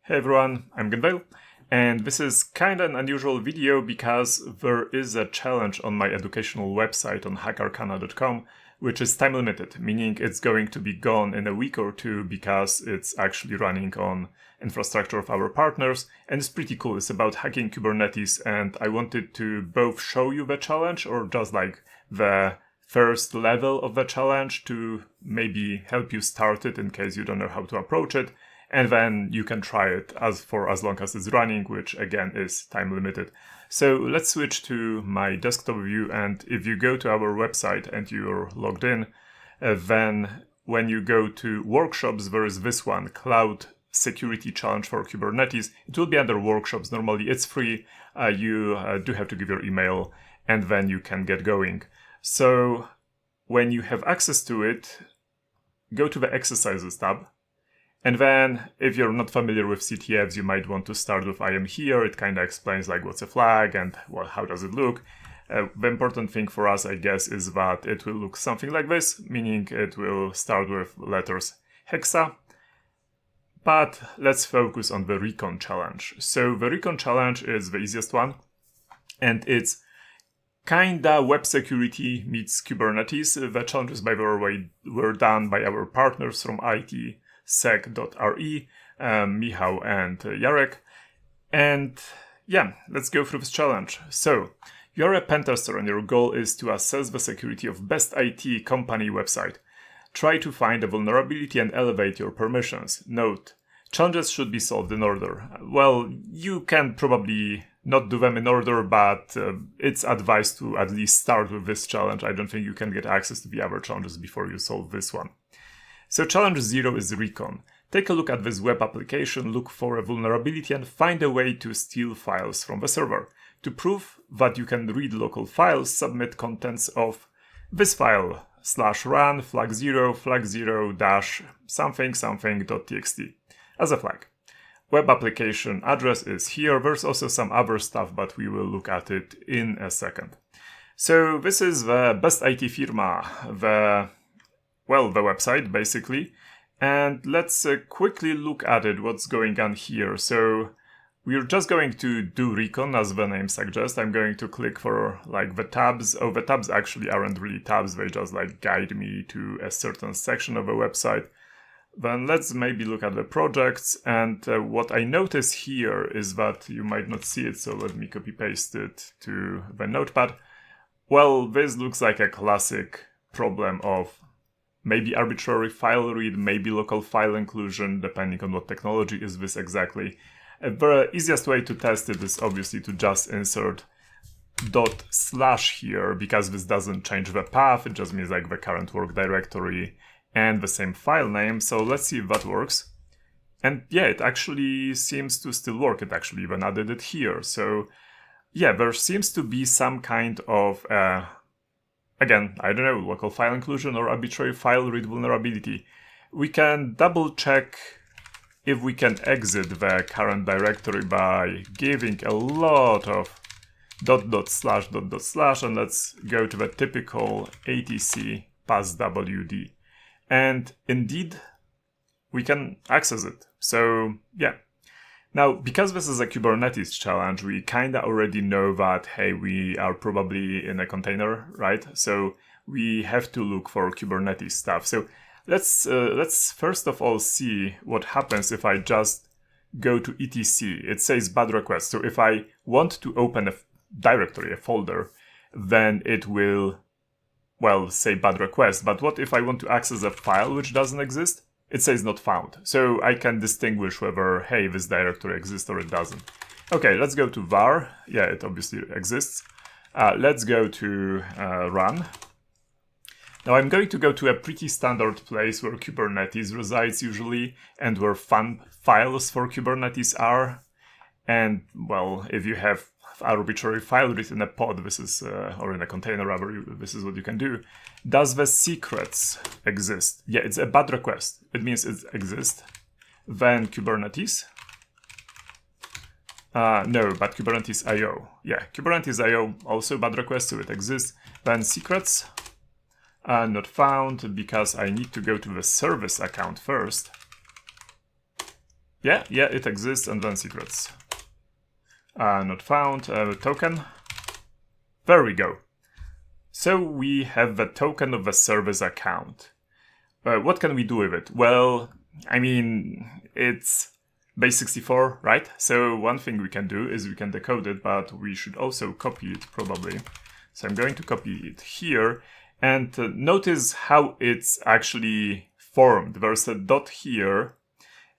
Hey everyone, I'm Gunveil, and this is kinda an unusual video because there is a challenge on my educational website on hackArcana.com, which is time limited, meaning it's going to be gone in a week or two because it's actually running on infrastructure of our partners, and it's pretty cool. It's about hacking Kubernetes, and I wanted to both show you the challenge or just like the first level of the challenge to maybe help you start it in case you don't know how to approach it. And then you can try it for as long as it's running, which again is time limited. So let's switch to my desktop view, and if you go to our website and you're logged in, then when you go to workshops, there is this one, Cloud Security Challenge for Kubernetes. It will be under workshops. Normally it's free. You do have to give your email and then you can get going. So when you have access to it, go to the exercises tab. And then, if you're not familiar with CTFs, you might want to start with I am here. It kind of explains like what's a flag and how does it look. The important thing for us, I guess, is that it will look something like this, meaning it will start with letters hexa. But let's focus on the recon challenge. So the recon challenge is the easiest one, and it's kinda web security meets Kubernetes. The challenges, by the way, were done by our partners from sec.re, Michał and Jarek. And yeah, let's go through this challenge. So, you're a pen tester and your goal is to assess the security of best IT company website. Try to find a vulnerability and elevate your permissions. Note, challenges should be solved in order. Well, you can probably not do them in order, but it's advised to at least start with this challenge. I don't think you can get access to the other challenges before you solve this one. So challenge 0 is recon. Take a look at this web application, look for a vulnerability and find a way to steal files from the server. To prove that you can read local files, submit contents of this file /run flag0 dash something something.txt as a flag. Web application address is here. There's also some other stuff, but we will look at it in a second. So this is the best IT firma, the website basically, and let's quickly look at it, what's going on here. So we're just going to do recon as the name suggests. I'm going to click for like the tabs. Oh, the tabs actually aren't really tabs, they just like guide me to a certain section of the website. Then let's maybe look at the projects, and what I notice here is that you might not see it, so let me copy paste it to the notepad. Well, this looks like a classic problem of maybe arbitrary file read, maybe local file inclusion, depending on what technology is this exactly. The easiest way to test it is obviously to just insert // here, because this doesn't change the path, it just means like the current work directory and the same file name. So let's see if that works. And yeah, it actually seems to still work. It actually even added it here. So yeah, there seems to be some kind of again, I don't know, local file inclusion or arbitrary file read vulnerability. We can double check if we can exit the current directory by giving a lot of // and let's go to the typical etc passwd. And indeed, we can access it. So yeah. Now, because this is a Kubernetes challenge, we kind of already know that, hey, we are probably in a container, right? So we have to look for Kubernetes stuff. So let's first of all see what happens if I just go to etc. It says bad request. So if I want to open a directory, a folder, then it will, well, say bad request. But what if I want to access a file which doesn't exist? It says not found. So I can distinguish whether, hey, this directory exists or it doesn't. Okay, let's go to var. Yeah, it obviously exists. Let's go to run. Now I'm going to go to a pretty standard place where Kubernetes resides usually, and where fun files for Kubernetes are. And well, if you have arbitrary file read in a pod, this is, or in a container rather, this is what you can do. Does the secrets exist? Yeah, it's a bad request. It means it exists. Then Kubernetes. No, but Kubernetes IO. Yeah, Kubernetes IO also bad request, so it exists. Then secrets. Not found because I need to go to the service account first. Yeah, it exists, and then secrets. Not found. Token. There we go. So we have the token of the service account. What can we do with it? Well, I mean, it's base64, right? So one thing we can do is we can decode it, but we should also copy it probably. So I'm going to copy it here, and notice how it's actually formed. There's a dot here,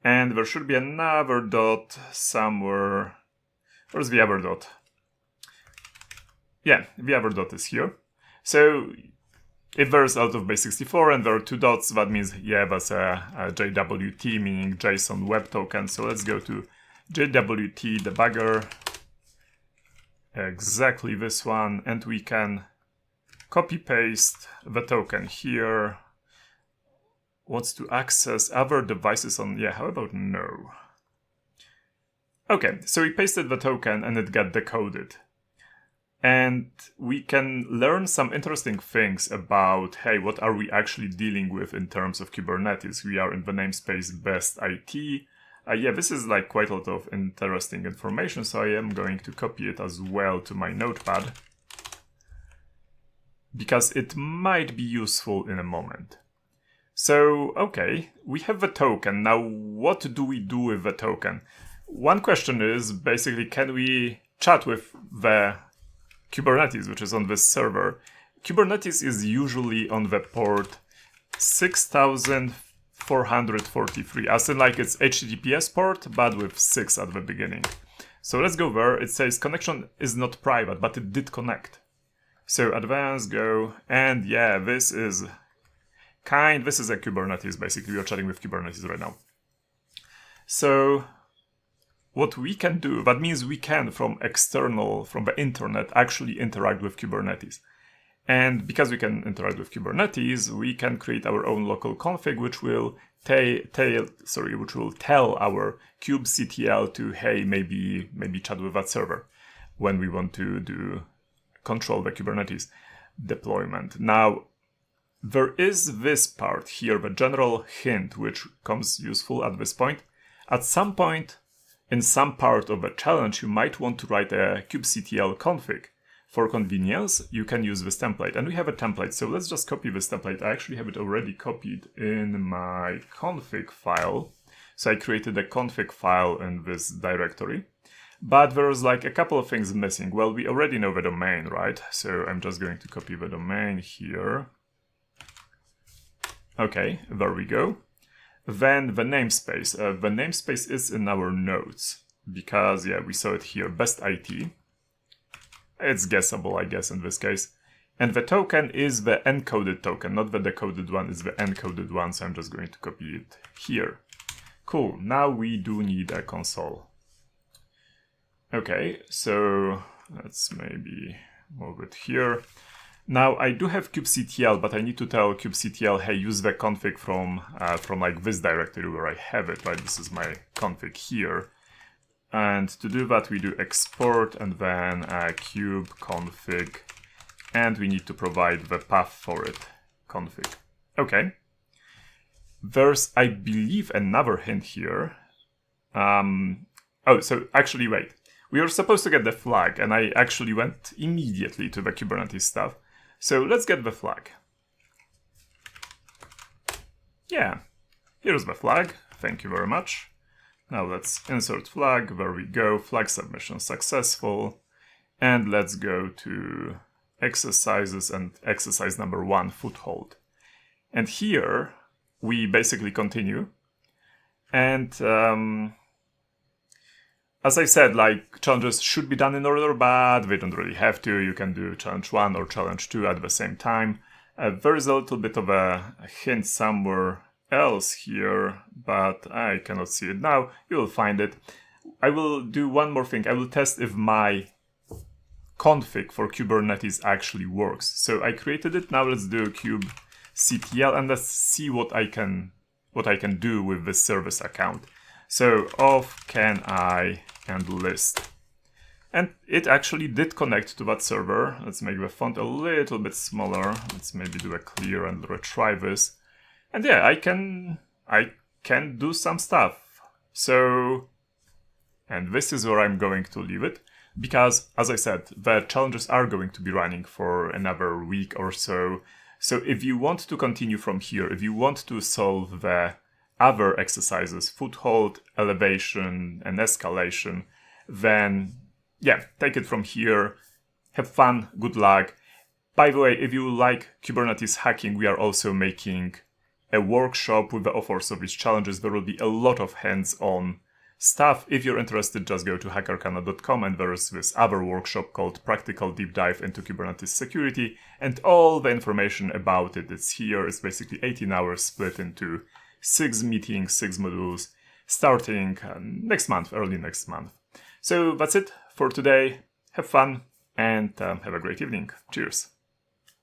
and there should be another dot somewhere. Where's the other dot? Yeah, the other dot is here. So if there's out of base64 and there are two dots, that means, yeah, that's a JWT, meaning JSON Web Token. So let's go to JWT debugger, exactly this one, and we can copy paste the token here. Wants to access other devices on, yeah, how about no? Okay, so we pasted the token and it got decoded. And we can learn some interesting things about, hey, what are we actually dealing with in terms of Kubernetes? We are in the namespace best IT. Yeah, this is like quite a lot of interesting information, so I am going to copy it as well to my notepad, because it might be useful in a moment. So, okay, we have the token. Now, what do we do with the token? One question is, basically, can we chat with the Kubernetes, which is on this server? Kubernetes is usually on the port 6443, as in like it's HTTPS port, but with 6 at the beginning. So let's go there. It says connection is not private, but it did connect. So advance, go, and yeah, this is a Kubernetes, basically. We're chatting with Kubernetes right now. So what we can do, that means we can, from the internet, actually interact with Kubernetes. And because we can interact with Kubernetes, we can create our own local config, which will tell our kubectl to, hey, maybe chat with that server when we want to control the Kubernetes deployment. Now, there is this part here, the general hint, which comes useful at this point. At some point, in some part of a challenge, you might want to write a kubectl config. For convenience, you can use this template. And we have a template, so let's just copy this template. I actually have it already copied in my config file. So I created a config file in this directory. But there's like a couple of things missing. Well, we already know the domain, right? So I'm just going to copy the domain here. Okay, there we go. Then the namespace. The namespace is in our notes because, yeah, we saw it here, best IT. It's guessable, I guess, in this case. And the token is the encoded token, not the decoded one, it's the encoded one, so I'm just going to copy it here. Cool, now we do need a console. Okay, so let's maybe move it here. Now, I do have kubectl, but I need to tell kubectl, hey, use the config from like this directory where I have it, right? This is my config here. And to do that, we do export and then kube config, and we need to provide the path for it, config. Okay. There's, I believe, another hint here. So actually, wait. We were supposed to get the flag, and I actually went immediately to the Kubernetes stuff. So let's get the flag. Yeah, here's the flag. Thank you very much. Now let's insert flag. There we go. Flag submission successful. And let's go to exercises and exercise number 1, foothold. And here we basically continue. And as I said, like, challenges should be done in order, but they don't really have to. You can do challenge 1 or challenge 2 at the same time. There is a little bit of a hint somewhere else here, but I cannot see it now. You will find it. I will do one more thing. I will test if my config for Kubernetes actually works. So I created it. Now let's do kubectl and let's see what I can do with this service account. So of can I and list. And it actually did connect to that server. Let's make the font a little bit smaller. Let's maybe do a clear and retry this. And yeah, I can do some stuff. And this is where I'm going to leave it, because, as I said, the challenges are going to be running for another week or so. So if you want to continue from here, if you want to solve the other exercises, foothold, elevation, and escalation, then yeah, take it from here. Have fun, good luck. By the way, if you like Kubernetes hacking, we are also making a workshop with the authors of these challenges. There will be a lot of hands-on stuff. If you're interested, just go to hackArcana.com, and there's this other workshop called Practical Deep Dive into Kubernetes Security, and all the information about it is here. It's basically 18 hours split into 6 meetings, 6 modules, starting next month, early next month. So that's it for today. Have fun and have a great evening. Cheers.